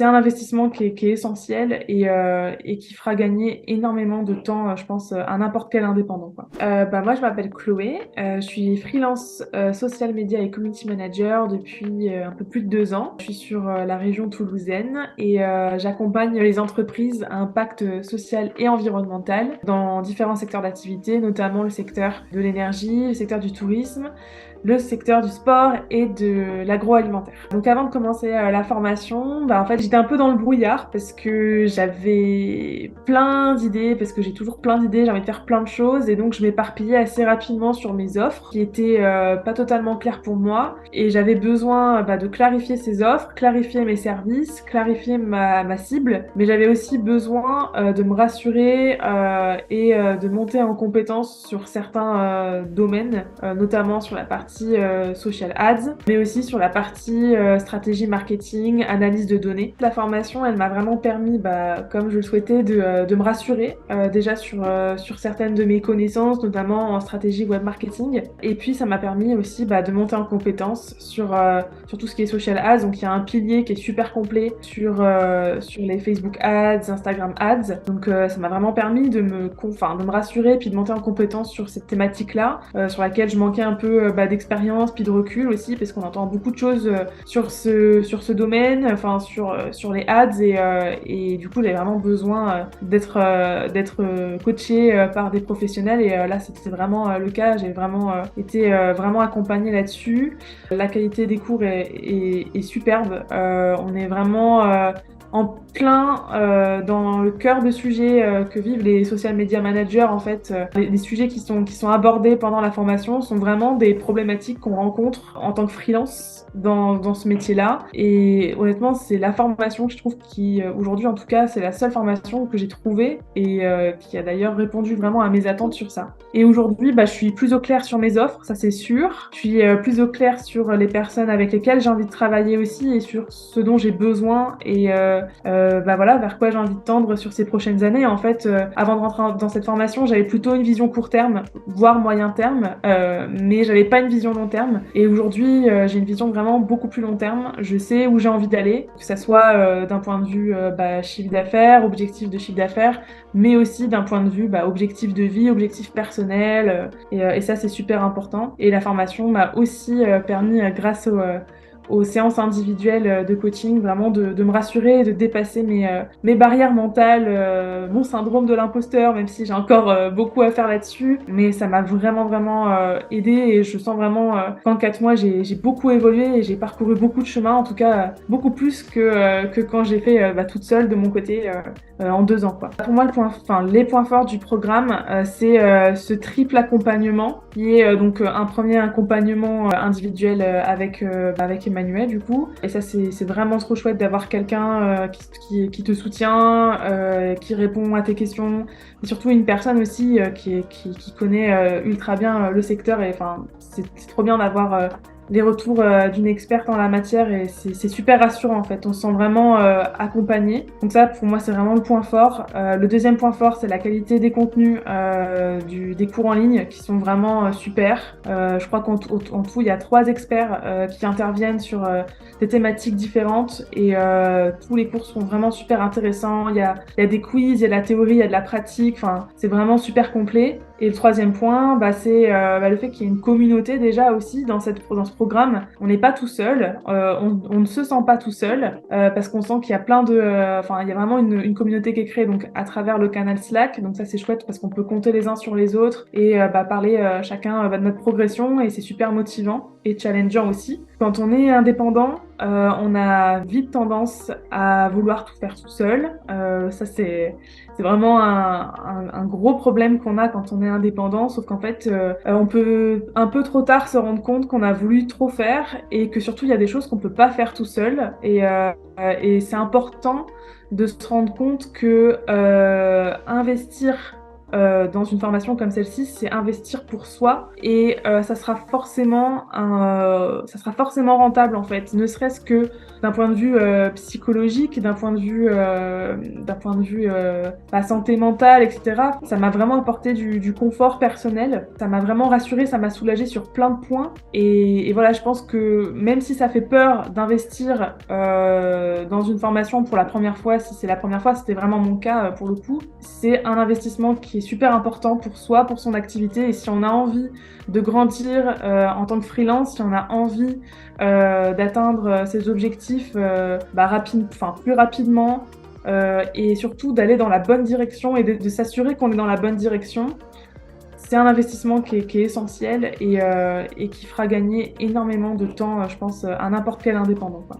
c'est un investissement qui est essentiel et qui fera gagner énormément de temps, je pense, à n'importe quel indépendant, quoi. Moi, je m'appelle Chloé, je suis freelance social media et community manager depuis un peu plus de 2 ans. Je suis sur la région toulousaine et j'accompagne les entreprises à impact social et environnemental dans différents secteurs d'activité, notamment le secteur de l'énergie, le secteur du tourisme, le secteur du sport et de l'agroalimentaire. Donc avant de commencer la formation, en fait j'étais un peu dans le brouillard parce que j'avais plein d'idées, parce que j'ai toujours plein d'idées, j'ai envie de faire plein de choses et donc je m'éparpillais assez rapidement sur mes offres qui étaient pas totalement claires pour moi et j'avais besoin de clarifier ces offres, clarifier mes services, clarifier ma cible, mais j'avais aussi besoin de me rassurer et de monter en compétence sur certains domaines, notamment sur la partie social ads, mais aussi sur la partie stratégie marketing, analyse de données. La formation, elle m'a vraiment permis, comme je le souhaitais, de me rassurer déjà sur certaines de mes connaissances, notamment en stratégie web marketing. Et puis, ça m'a permis aussi de monter en compétence sur tout ce qui est social ads. Donc, il y a un pilier qui est super complet sur les Facebook ads, Instagram ads. Donc, ça m'a vraiment permis de me rassurer puis de monter en compétence sur cette thématique-là, sur laquelle je manquais un peu d'expérience puis de recul aussi, parce qu'on entend beaucoup de choses sur ce domaine, sur les ads et du coup, j'avais vraiment besoin d'être coachée par des professionnels et là, c'était vraiment le cas. J'ai vraiment été vraiment accompagnée là-dessus. La qualité des cours est superbe. On est vraiment en plein dans le cœur de sujets que vivent les social media managers. En fait, les sujets qui sont abordés pendant la formation sont vraiment des problématiques qu'on rencontre en tant que freelance dans ce métier-là. Et honnêtement, c'est la formation que je trouve qui, aujourd'hui en tout cas, c'est la seule formation que j'ai trouvée et qui a d'ailleurs répondu vraiment à mes attentes sur ça. Et aujourd'hui, je suis plus au clair sur mes offres, ça c'est sûr. Je suis plus au clair sur les personnes avec lesquelles j'ai envie de travailler aussi et sur ce dont j'ai besoin et voilà, vers quoi j'ai envie de tendre sur ces prochaines années. En fait, avant de rentrer dans cette formation, j'avais plutôt une vision court terme, voire moyen terme, mais j'avais pas une vision long terme. Et aujourd'hui, j'ai une vision vraiment beaucoup plus long terme. Je sais où j'ai envie d'aller, que ça soit d'un point de vue chiffre d'affaires, objectif de chiffre d'affaires, mais aussi d'un point de vue objectif de vie, objectif personnel. Et ça, c'est super important. Et la formation m'a aussi permis, grâce aux séances individuelles de coaching, vraiment de me rassurer et de dépasser mes barrières mentales, mon syndrome de l'imposteur, même si j'ai encore beaucoup à faire là-dessus. Mais ça m'a vraiment, vraiment aidée et je sens vraiment qu'en 4 mois, j'ai beaucoup évolué et j'ai parcouru beaucoup de chemin, en tout cas beaucoup plus que quand j'ai fait toute seule de mon côté en 2 ans, quoi. Pour moi, les points forts du programme, c'est ce triple accompagnement qui est donc un premier accompagnement individuel avec Emmanuel du coup. Et ça, c'est vraiment trop chouette d'avoir quelqu'un qui te soutient, qui répond à tes questions, et surtout une personne aussi qui connaît ultra bien le secteur. Et enfin, c'est trop bien d'avoir les retours d'une experte en la matière et c'est super rassurant en fait. On se sent vraiment accompagné. Donc ça, pour moi, c'est vraiment le point fort. Le deuxième point fort, c'est la qualité des contenus des cours en ligne qui sont vraiment super. Je crois qu'en tout, il y a 3 experts qui interviennent sur des thématiques différentes et tous les cours sont vraiment super intéressants. Il y a des quiz, il y a de la théorie, il y a de la pratique. Enfin, c'est vraiment super complet. Et le troisième point, c'est le fait qu'il y ait une communauté déjà aussi dans ce programme. On n'est pas tout seul, on ne se sent pas tout seul parce qu'on sent qu'il y a il y a vraiment une communauté qui est créée donc à travers le canal Slack. Donc ça c'est chouette parce qu'on peut compter les uns sur les autres et parler chacun de notre progression et c'est super motivant et challengeant aussi. Quand on est indépendant, on a vite tendance à vouloir tout faire tout seul. Ça c'est vraiment un gros problème qu'on a quand on est indépendant, sauf qu'en fait, on peut un peu trop tard se rendre compte qu'on a voulu trop faire et que surtout, il y a des choses qu'on peut pas faire tout seul. Et c'est important de se rendre compte que investir dans une formation comme celle-ci, c'est investir pour soi et ça sera forcément rentable en fait, ne serait-ce que d'un point de vue psychologique, d'un point de vue bah, santé mentale, etc. Ça m'a vraiment apporté du confort personnel, ça m'a vraiment rassurée, ça m'a soulagée sur plein de points. Et voilà, je pense que même si ça fait peur d'investir dans une formation pour la première fois, si c'est la première fois, c'était vraiment mon cas pour le coup, c'est un investissement qui est super important pour soi, pour son activité. Et si on a envie de grandir en tant que freelance, si on a envie d'atteindre ses objectifs plus rapidement, et surtout d'aller dans la bonne direction et de s'assurer qu'on est dans la bonne direction, c'est un investissement qui est essentiel et qui fera gagner énormément de temps, je pense, à n'importe quel indépendant, quoi.